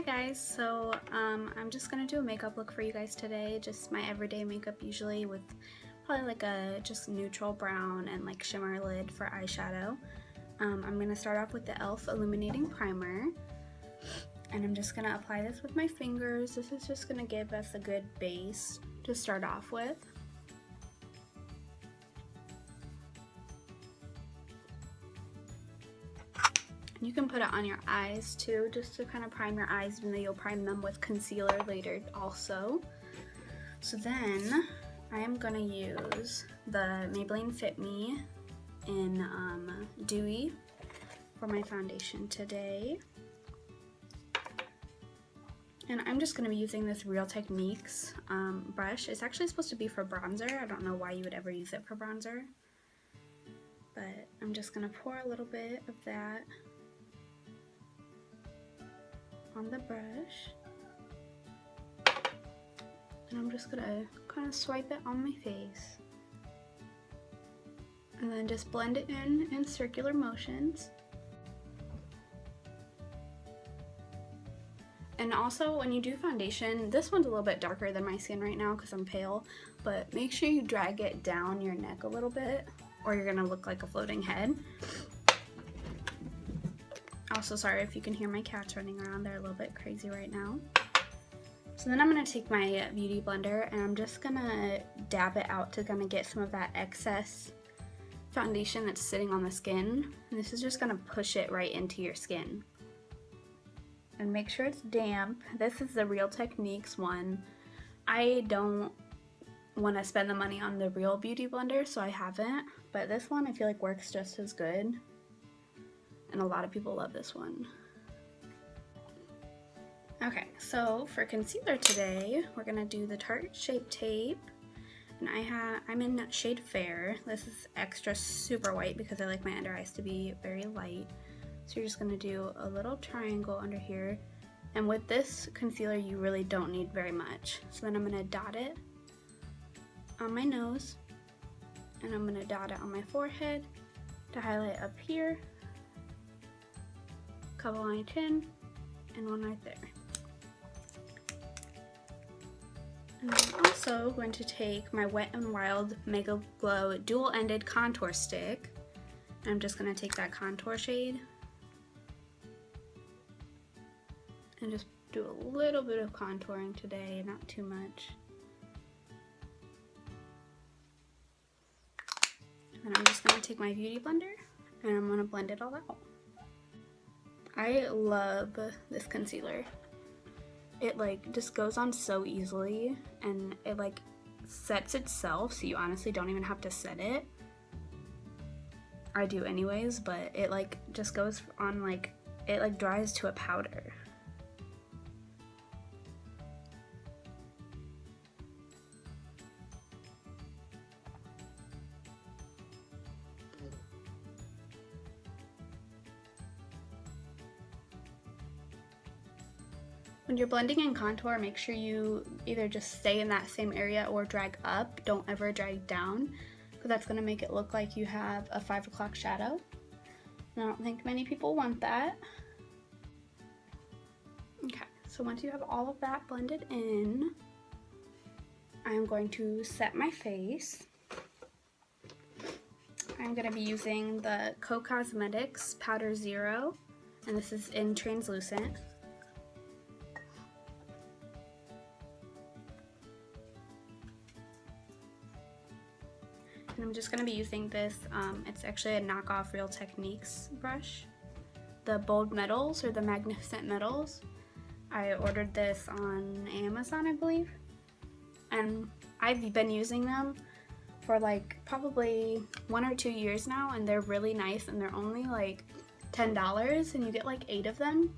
Hi guys, so I'm just gonna do a makeup look for you guys today, just my everyday makeup usually with probably like a just neutral brown and like shimmer lid for eyeshadow. I'm gonna start off with the e.l.f. Illuminating Primer, and I'm just gonna apply this with my fingers. This is just gonna give us a good base to start off with. You can put it on your eyes too, just to kind of prime your eyes, even though you'll prime them with concealer later also. So then I am going to use the Maybelline Fit Me in Dewy for my foundation today. And I'm just going to be using this Real Techniques brush. It's actually supposed to be for bronzer. I don't know why you would ever use it for bronzer. But I'm just going to pour a little bit of that on the brush, and I'm just gonna kind of swipe it on my face and then just blend it in circular motions. And also when you do foundation, this one's a little bit darker than my skin right now because I'm pale, but make sure you drag it down your neck a little bit or you're gonna look like a floating head. Also, sorry if you can hear my cats running around, they're a little bit crazy right now. So then I'm going to take my beauty blender and I'm just going to dab it out to kind of get some of that excess foundation that's sitting on the skin. And this is just going to push it right into your skin. And make sure it's damp. This is the Real Techniques one. I don't want to spend the money on the real beauty blender, so I haven't. But this one I feel like works just as good. And a lot of people love this one. Okay, so for concealer today, we're gonna do the Tarte Shape Tape, and I'm in shade Fair. This is extra super white because I like my under eyes to be very light. So you're just gonna do a little triangle under here, and with this concealer, you really don't need very much. So then I'm gonna dot it on my nose, and I'm gonna dot it on my forehead to highlight up here. Couple on my chin, and one right there. And I'm also going to take my Wet n Wild Mega Glow dual-ended contour stick. And I'm just going to take that contour shade and just do a little bit of contouring today, not too much. And I'm just going to take my beauty blender and I'm going to blend it all out. I love this concealer. It like just goes on so easily and it like sets itself, so you honestly don't even have to set it. I do anyways, but it like just goes on, like it like dries to a powder. When you're blending in contour, make sure you either just stay in that same area or drag up. Don't ever drag down, because that's going to make it look like you have a 5 o'clock shadow. And I don't think many people want that. Okay, so once you have all of that blended in, I'm going to set my face. I'm going to be using the Co-Cosmetics Powder Zero, and this is in translucent. And I'm just going to be using this, it's actually a knockoff Real Techniques brush. The Bold Metals, or the Magnificent Metals. I ordered this on Amazon, I believe. And I've been using them for like probably 1 or 2 years now, and they're really nice, and they're only like $10 and you get like 8 of them.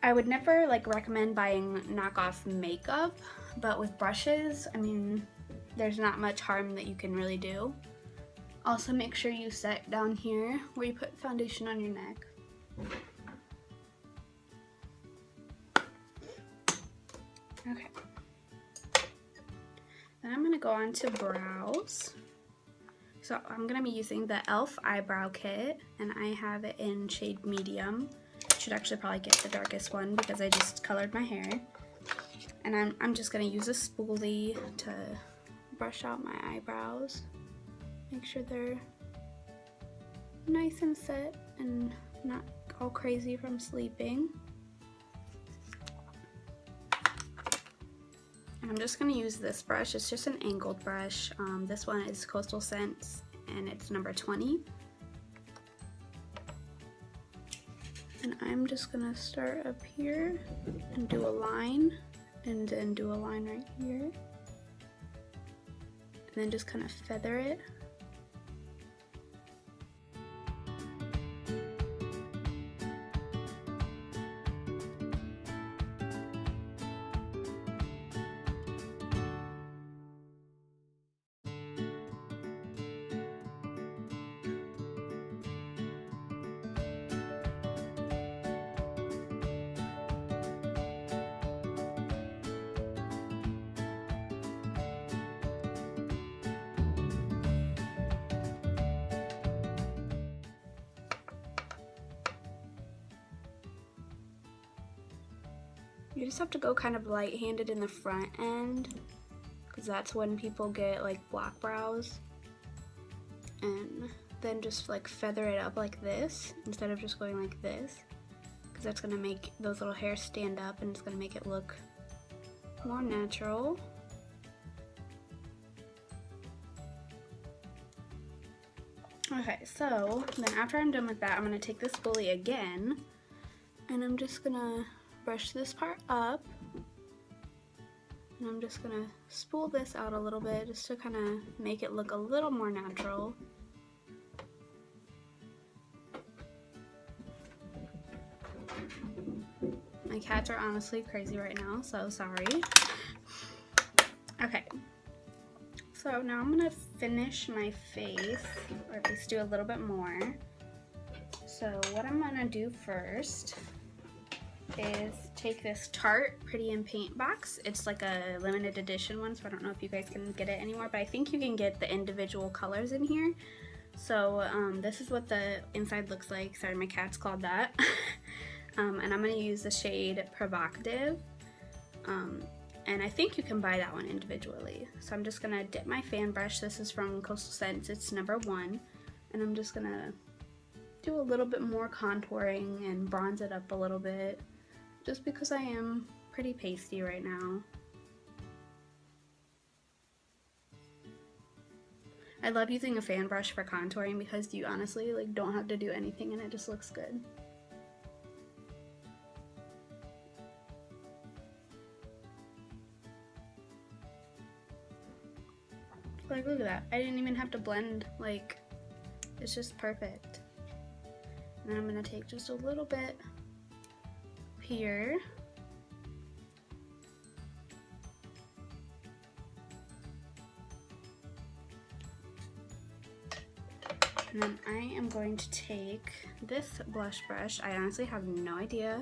I would never like recommend buying knockoff makeup, but with brushes, I mean, there's not much harm that you can really do. Also, make sure you set down here where you put foundation on your neck. Okay. Then I'm gonna go on to brows. So I'm gonna be using the e.l.f. Eyebrow Kit, and I have it in shade medium. should actually probably get the darkest one because I just colored my hair. And I'm just gonna use a spoolie to brush out my eyebrows. Make sure they're nice and set and not all crazy from sleeping. And I'm just gonna use this brush. It's just an angled brush. This one is Coastal Scents and it's number 20. And I'm just gonna start up here and do a line, and then do a line right here. And then just kind of feather it. You just have to go kind of light-handed in the front end, because that's when people get like black brows. And then just like feather it up like this instead of just going like this, because that's gonna make those little hairs stand up and it's gonna make it look more natural. Okay, so then after I'm done with that, I'm gonna take this spoolie again and I'm just gonna brush this part up, and I'm just gonna spool this out a little bit just to kind of make it look a little more natural. My cats are honestly crazy right now, so sorry. Okay, so now I'm gonna finish my face, or at least do a little bit more. So what I'm gonna do first is take this Tarte Pretty Paint Box. It's like a limited edition one, so I don't know if you guys can get it anymore, but I think you can get the individual colors in here. So this is what the inside looks like. Sorry, my cat's clawed that. And I'm going to use the shade Provocative. And I think you can buy that one individually. So I'm just going to dip my fan brush. This is from Coastal Scents. It's number 1. And I'm just going to do a little bit more contouring and bronze it up a little bit, just because I am pretty pasty right now. I love using a fan brush for contouring because you honestly like don't have to do anything and it just looks good. Like, look at that. I didn't even have to blend, like, it's just perfect. And then I'm gonna take just a little bit here. And then I am going to take this blush brush. I honestly have no idea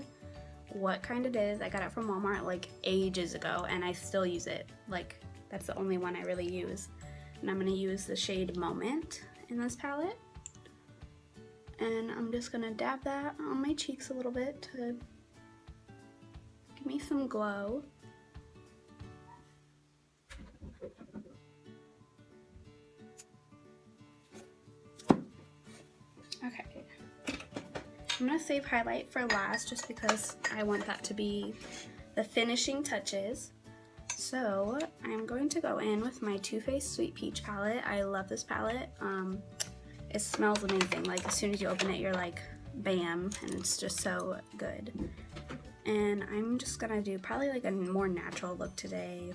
what kind it is. I got it from Walmart like ages ago and I still use it. Like, that's the only one I really use. And I'm gonna use the shade Moment in this palette. And I'm just gonna dab that on my cheeks a little bit to give me some glow. Okay. I'm gonna save highlight for last just because I want that to be the finishing touches. So I'm going to go in with my Too Faced Sweet Peach palette. I love this palette. It smells amazing. Like, as soon as you open it, you're like, bam, and it's just so good. And I'm just gonna do probably like a more natural look today.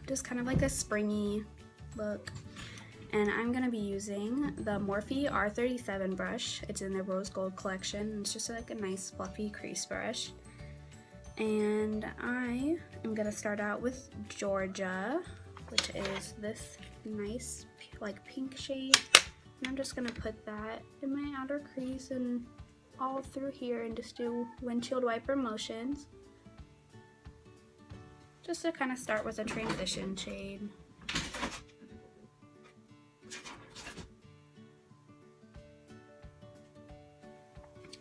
Just kind of like a springy look. And I'm gonna be using the Morphe R37 brush. It's in the Rose Gold collection. It's just like a nice fluffy crease brush. And I am gonna start out with Georgia, which is this nice like pink shade. And I'm just gonna put that in my outer crease and all through here and just do windshield wiper motions. Just to kind of start with a transition shade.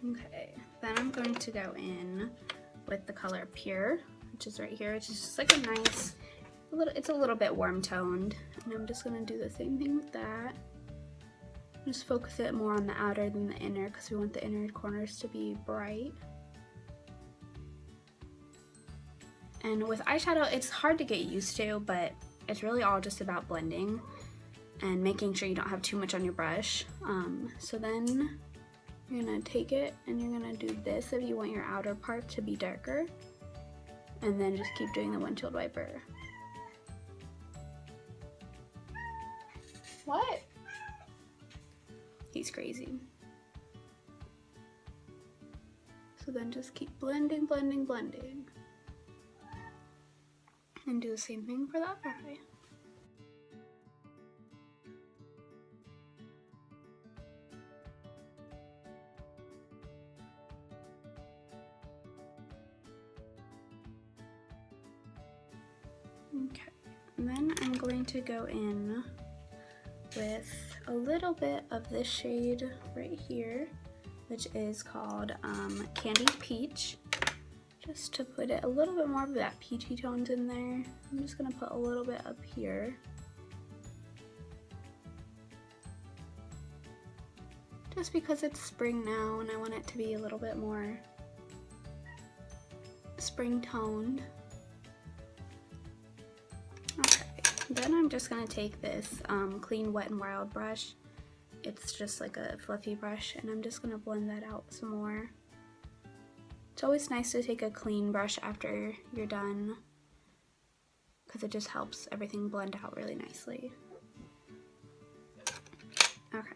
Okay, then I'm going to go in with the color Pure, which is right here. It's just like a nice, it's a little bit warm toned. And I'm just gonna do the same thing with that. Just focus it more on the outer than the inner because we want the inner corners to be bright. And with eyeshadow, it's hard to get used to, but it's really all just about blending and making sure you don't have too much on your brush. So then you're gonna take it and you're gonna do this if you want your outer part to be darker. And then just keep doing the windshield wiper. What? He's crazy. So then just keep blending, blending, blending. And do the same thing for the other eye. Okay, and then I'm going to go in with a little bit of this shade right here, which is called Candied Peach, just to put it a little bit more of that peachy tones in there. I'm just gonna put a little bit up here. Just because it's spring now and I want it to be a little bit more spring toned. Okay, then I'm just gonna take this clean Wet n Wild brush. It's just like a fluffy brush, and I'm just gonna blend that out some more. It's always nice to take a clean brush after you're done because it just helps everything blend out really nicely. Okay,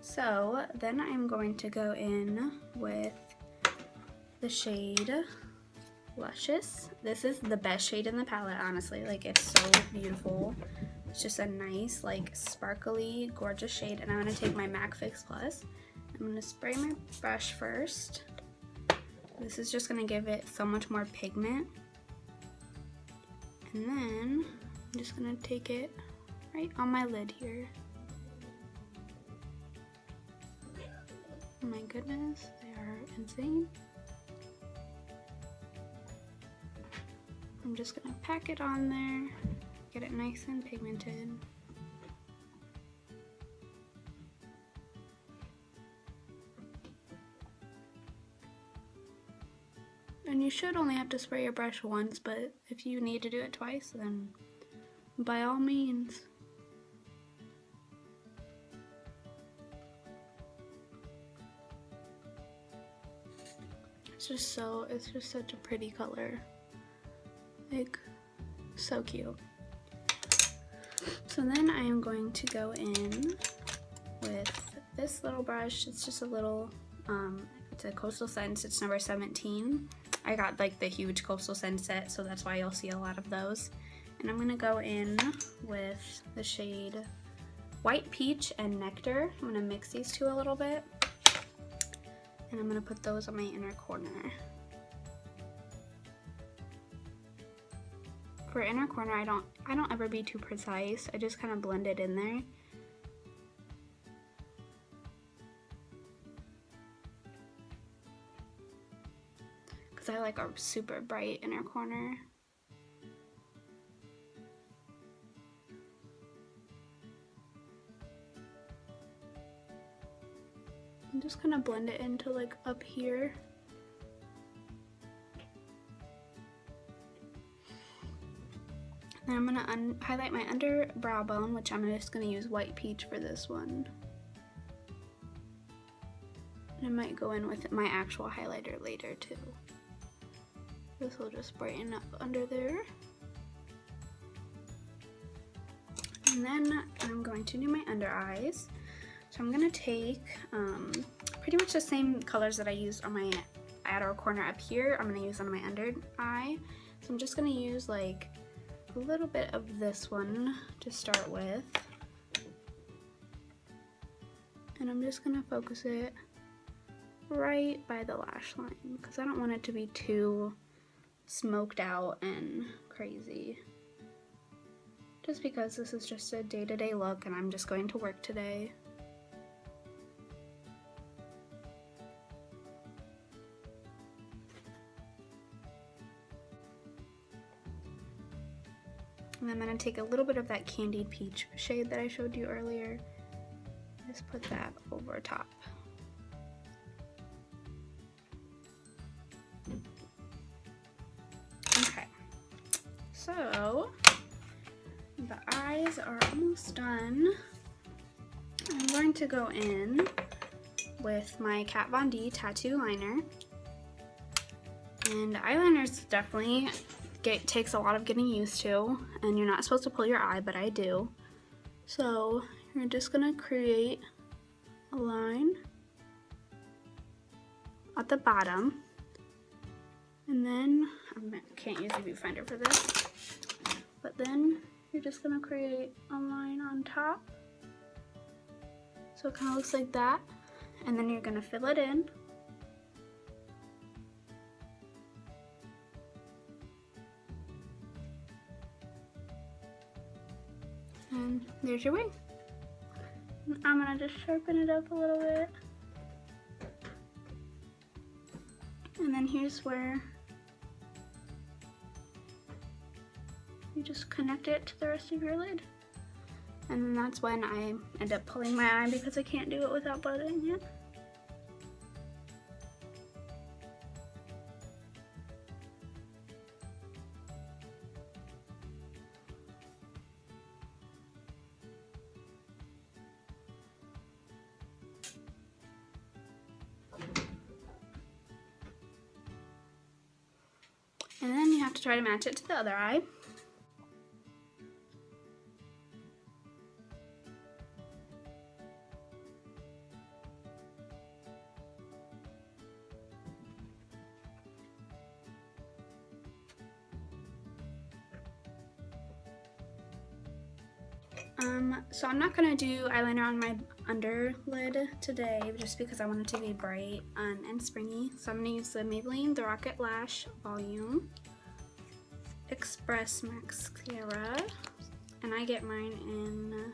so then I'm going to go in with the shade Luscious. This is the best shade in the palette, honestly. Like, it's so beautiful. It's just a nice, like, sparkly, gorgeous shade. And I'm going to take my MAC Fix Plus. I'm going to spray my brush first. This is just going to give it so much more pigment. And then I'm just going to take it right on my lid here. Oh my goodness, they are insane. I'm just gonna pack it on there, get it nice and pigmented. And you should only have to spray your brush once, but if you need to do it twice, then by all means. It's just such a pretty color. Like, so cute. So then I am going to go in with this little brush. It's just a little, it's a Coastal Scents, it's number 17. I got like the huge Coastal Scents set, so that's why you'll see a lot of those. And I'm gonna go in with the shade White Peach and Nectar. I'm gonna mix these two a little bit. And I'm gonna put those on my inner corner. For inner corner, I don't ever be too precise. I just kind of blend it in there. Because I like a super bright inner corner. I'm just gonna blend it into like up here. Then I'm gonna highlight my underbrow bone, which I'm just gonna use White Peach for this one. And I might go in with my actual highlighter later too. This will just brighten up under there. And then I'm going to do my under eyes. So I'm gonna take pretty much the same colors that I used on my outer corner up here. I'm gonna use on my under eye. So I'm just gonna use like a little bit of this one to start with. And I'm just gonna focus it right by the lash line because I don't want it to be too smoked out and crazy. Just because this is just a day-to-day look and I'm just going to work today. And I'm going to take a little bit of that candied peach shade that I showed you earlier. Just put that over top. Okay, so the eyes are almost done. I'm going to go in with my Kat Von D tattoo liner. And eyeliners definitely takes a lot of getting used to, and you're not supposed to pull your eye, but I do. So you're just gonna create a line at the bottom, and then I can't use the viewfinder for this, but then you're just gonna create a line on top, so it kind of looks like that, and then you're gonna fill it in. And there's your wing. I'm gonna just sharpen it up a little bit. And then here's where you just connect it to the rest of your lid. And then that's when I end up pulling my eye because I can't do it without buttering it. And then you have to try to match it to the other eye. So I'm not gonna do eyeliner on my underlid today just because I want it to be bright and springy. So I'm gonna use the Maybelline The Rocket Lash Volume Express Mascara, and I get mine in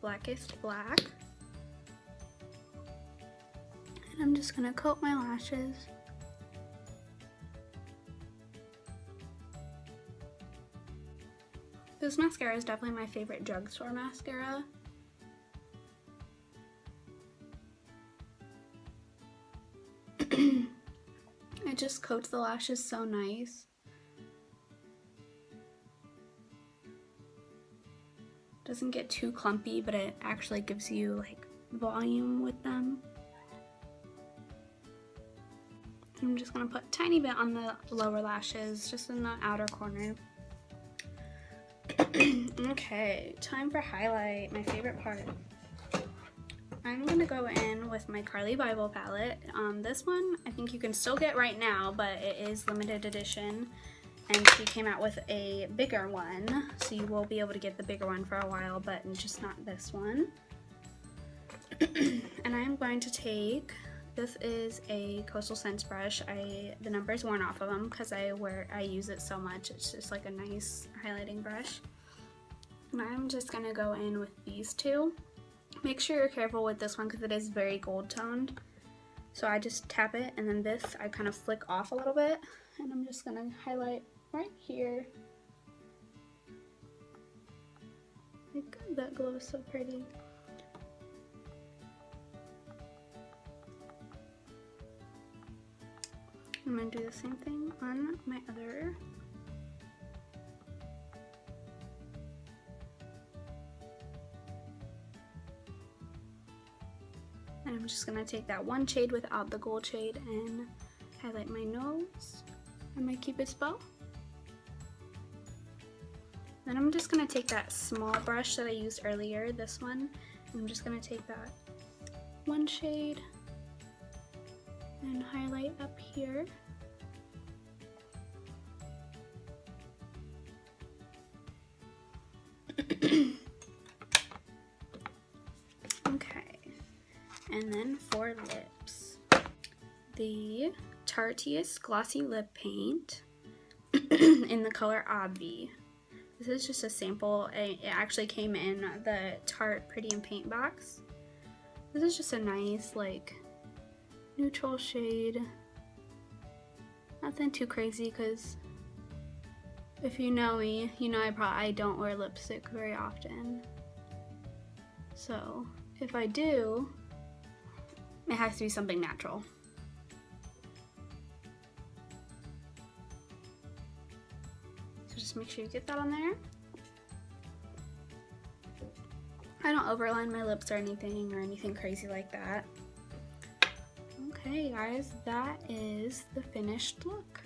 Blackest Black. And I'm just gonna coat my lashes. This mascara is definitely my favorite drugstore mascara. It just coats the lashes so nice. Doesn't get too clumpy, but it actually gives you like volume with them. I'm just gonna put a tiny bit on the lower lashes, just in the outer corner. Okay, time for highlight, my favorite part. I'm gonna go in with my Carli Bybel palette. This one I think you can still get right now, but it is limited edition, and she came out with a bigger one, so you will be able to get the bigger one for a while, but just not this one. And I'm going to take, this is a Coastal Scents brush. The number's worn off of them because I use it so much. It's just like a nice highlighting brush. And I'm just gonna go in with these two. Make sure you're careful with this one because it is very gold toned. So I just tap it, and then this I kind of flick off a little bit, and I'm just gonna highlight right here. Like, that glow is so pretty. I'm gonna do the same thing on my other. And I'm just gonna take that one shade without the gold shade and highlight my nose and my Cupid's bow. Then I'm just gonna take that small brush that I used earlier, this one, and I'm just gonna take that one shade and highlight up here. Okay, and then for lips, the Tarte Glossy Lip Paint in the color Obvi. This is just a sample. It actually came in the Tarte Pretty Paint Box. This is just a nice, like, neutral shade. Nothing too crazy because If you know me, you know I don't wear lipstick very often. So if I do, it has to be something natural. So just make sure you get that on there. I don't overline my lips or anything crazy like that. Okay guys, that is the finished look.